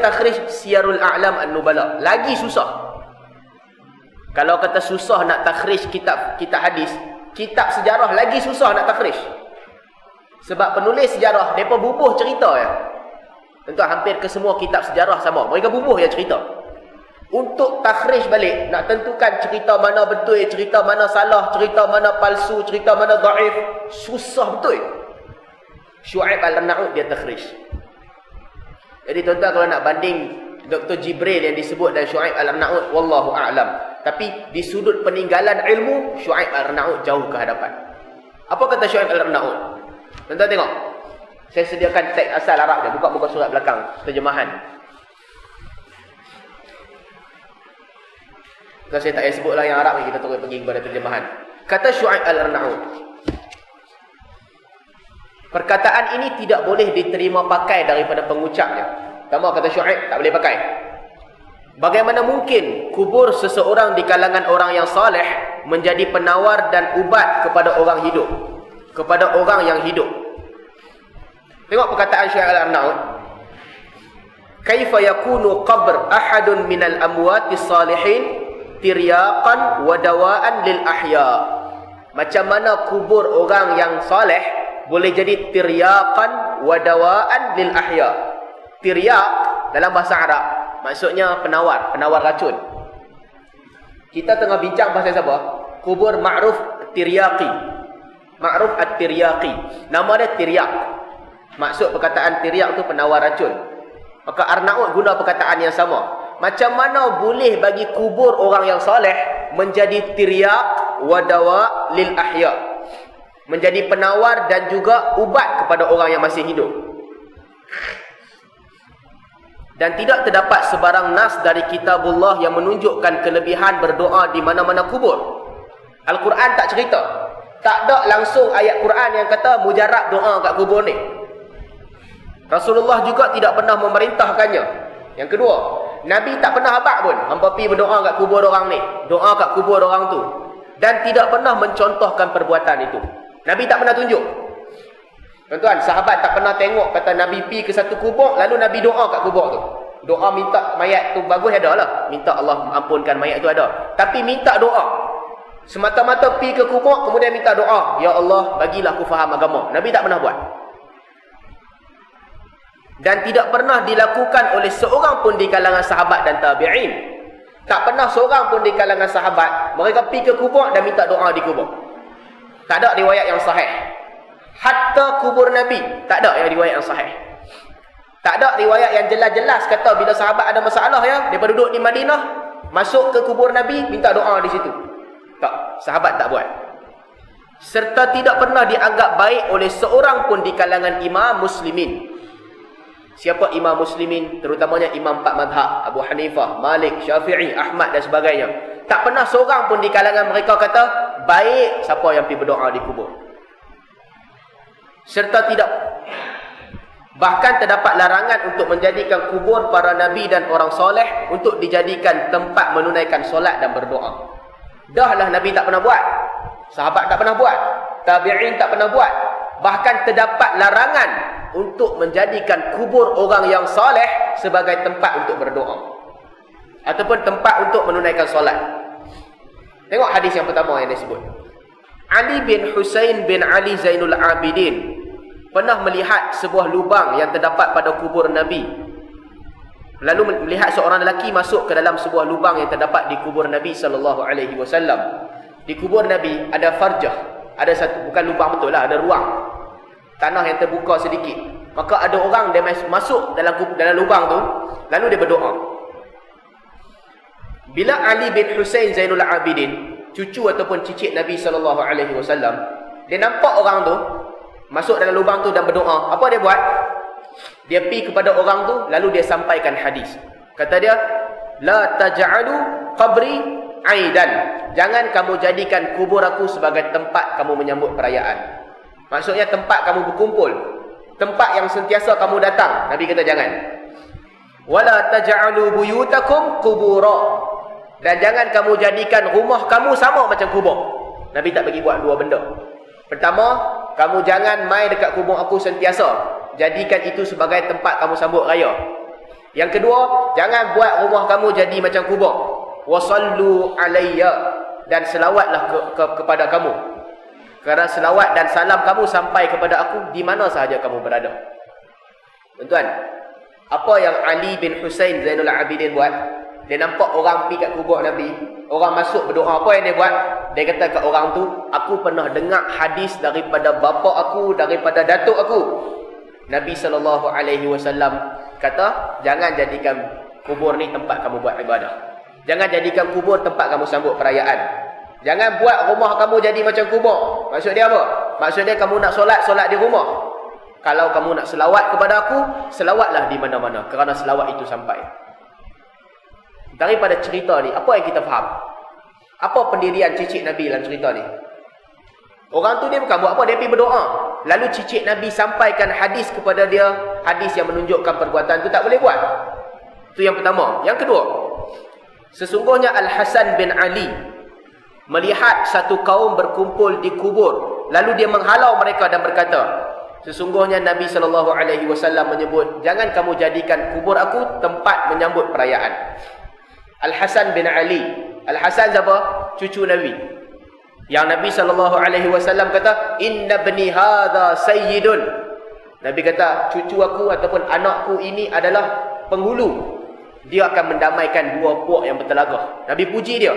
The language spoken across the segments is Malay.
takhrij Siyarul A'lam An-Nubala. Lagi susah. Kalau kata susah nak takhrij kitab hadis, kitab sejarah lagi susah nak takhrij. Sebab penulis sejarah, mereka bubuh cerita ya. Tentu hampir ke semua kitab sejarah sama. Mereka bubuh ya cerita. Untuk takhrij balik, nak tentukan cerita mana betul, cerita mana salah, cerita mana palsu, cerita mana dhaif, susah betul. Syuaib Al-Arnaud dia takhrij. Jadi tuan-tuan kalau nak banding Dr. Jibril yang disebut dan Syuaib Al-Arnaud, wallahu a'lam. Tapi di sudut peninggalan ilmu, Syuaib Al-Arnaud jauh ke hadapan. Apa kata Syuaib Al-Arnaud? Tuan-tuan tengok. Saya sediakan teks asal Arab dia. Buka muka surat belakang. Terjemahan. Kalau saya tak payah sebutlah yang Arab ni, kita terus pergi kepada terjemahan. Kata Syuaib Al-Arnaud, perkataan ini tidak boleh diterima pakai daripada pengucapnya. Pertama kata Syuaib, tak boleh pakai. Bagaimana mungkin kubur seseorang di kalangan orang yang saleh menjadi penawar dan ubat kepada orang hidup? Kepada orang yang hidup. Tengok perkataan Syuaib Al-Arnaud. Kaifa yakunu qabr ahadun minal amwatis salihin tiryaqan wa dawaan lil ahya. Macam mana kubur orang yang saleh boleh jadi tiryaqan wa dawaan lil ahya. Tiryaq dalam bahasa Arab maksudnya penawar racun. Kita tengah bincang pasal siapa? Kubur Ma'ruf Tiryaqi. Ma'ruf At-Tiryaqi. Nama dia Tiryaq. Maksud perkataan tiryaq tu penawar racun. Maka Arnaud guna perkataan yang sama. Macam mana boleh bagi kubur orang yang saleh menjadi tiryaq wa dawa lil ahya, menjadi penawar dan juga ubat kepada orang yang masih hidup. Dan tidak terdapat sebarang nas dari kitabullah yang menunjukkan kelebihan berdoa di mana-mana kubur. Al-Quran tak cerita. Tak ada langsung ayat Quran yang kata mujarab doa kat kubur ni. Rasulullah juga tidak pernah memerintahkannya. Yang kedua, Nabi tak pernah habaq pun hampa pergi berdoa kat kubur orang ni, doa kat kubur orang tu, dan tidak pernah mencontohkan perbuatan itu. Nabi tak pernah tunjuk. Tuan-tuan, sahabat tak pernah tengok kata Nabi pergi ke satu kubur lalu Nabi doa kat kubur tu. Doa minta mayat tu bagus ada lah, minta Allah ampunkan mayat tu ada. Tapi minta doa, semata-mata pergi ke kubur kemudian minta doa, ya Allah bagilah aku faham agama. Nabi tak pernah buat. Dan tidak pernah dilakukan oleh seorang pun di kalangan sahabat dan tabi'in. Tak pernah seorang pun di kalangan sahabat mereka pergi ke kubur dan minta doa di kubur. Tak ada riwayat yang sahih. Hatta kubur Nabi tak ada yang riwayat yang sahih. Tak ada riwayat yang jelas-jelas kata bila sahabat ada masalah ya, mereka duduk di Madinah, masuk ke kubur Nabi minta doa di situ. Tak, sahabat tak buat. Serta tidak pernah dianggap baik oleh seorang pun di kalangan imam muslimin. Siapa imam muslimin? Terutamanya imam 4 mazhab, Abu Hanifah, Malik, Syafi'i, Ahmad dan sebagainya. Tak pernah seorang pun di kalangan mereka kata baik siapa yang pergi berdoa di kubur. Serta tidak, bahkan terdapat larangan untuk menjadikan kubur para nabi dan orang soleh untuk dijadikan tempat menunaikan solat dan berdoa. Dahlah Nabi tak pernah buat, sahabat tak pernah buat, tabi'in tak pernah buat. Bahkan terdapat larangan untuk menjadikan kubur orang yang saleh sebagai tempat untuk berdoa ataupun tempat untuk menunaikan solat. Tengok hadis yang pertama yang disebut. Ali bin Husain bin Ali Zainul Abidin pernah melihat sebuah lubang yang terdapat pada kubur Nabi. Lalu melihat seorang lelaki masuk ke dalam sebuah lubang yang terdapat di kubur Nabi SAW. Di kubur Nabi ada farjah, ada satu, bukan lubang betul lah, ada ruang tanah yang terbuka sedikit. Maka ada orang dia masuk dalam lubang tu, lalu dia berdoa. Bila Ali bin Husain Zainul Abidin, cucu ataupun cicit Nabi SAW, dia nampak orang tu masuk dalam lubang tu dan berdoa, apa dia buat? Dia pergi kepada orang tu, lalu dia sampaikan hadis. Kata dia, la taj'alu qabri aidan. Jangan kamu jadikan kubur aku sebagai tempat kamu menyambut perayaan. Maksudnya tempat kamu berkumpul, tempat yang sentiasa kamu datang. Nabi kata jangan. Wala taj'alu buyutakum qubura. Dan jangan kamu jadikan rumah kamu sama macam kubur. Nabi tak bagi buat dua benda. Pertama, kamu jangan mai dekat kubur aku sentiasa. Jadikan itu sebagai tempat kamu sambut raya. Yang kedua, jangan buat rumah kamu jadi macam kubur. Wasallu alayya, dan selawatlah kepada kamu. Kerana selawat dan salam kamu sampai kepada aku di mana sahaja kamu berada. Tuan-tuan, apa yang Ali bin Husain Zainul Abidin buat? Dia nampak orang pergi kat kubur Nabi, orang masuk berdoa. Apa yang dia buat? Dia kata kat orang tu, aku pernah dengar hadis daripada bapa aku, daripada datuk aku. Nabi SAW kata, jangan jadikan kubur ni tempat kamu buat ibadah. Jangan jadikan kubur tempat kamu sambut perayaan. Jangan buat rumah kamu jadi macam kubur. Maksud dia apa? Maksud dia kamu nak solat, solat di rumah. Kalau kamu nak selawat kepada aku, selawatlah di mana-mana. Kerana selawat itu sampai. Daripada cerita ni, apa yang kita faham? Apa pendirian cicit Nabi dalam cerita ni? Orang tu dia bukan buat apa, dia pergi berdoa. Lalu cicit Nabi sampaikan hadis kepada dia, hadis yang menunjukkan perbuatan tu tak boleh buat. Itu yang pertama. Yang kedua, sesungguhnya Al-Hasan bin Ali melihat satu kaum berkumpul di kubur, lalu dia menghalau mereka dan berkata, sesungguhnya Nabi SAW menyebut, jangan kamu jadikan kubur aku tempat menyambut perayaan. Al-Hasan bin Ali. Al-Hasan siapa? Cucu Nabi. Yang Nabi SAW kata, inna bni hadha sayyidun. Nabi kata, cucu aku ataupun anakku ini adalah penghulu. Dia akan mendamaikan dua puak yang bertelagah. Nabi puji dia.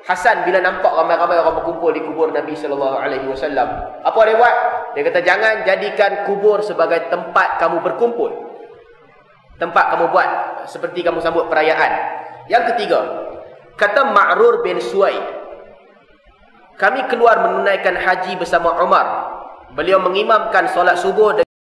Hasan bila nampak ramai-ramai orang berkumpul di kubur Nabi SAW, apa dia buat? Dia kata, jangan jadikan kubur sebagai tempat kamu berkumpul. Tempat kamu buat seperti kamu sambut perayaan. Yang ketiga, kata Ma'rur bin Suwaid, kami keluar menunaikan haji bersama Umar. Beliau mengimamkan solat subuh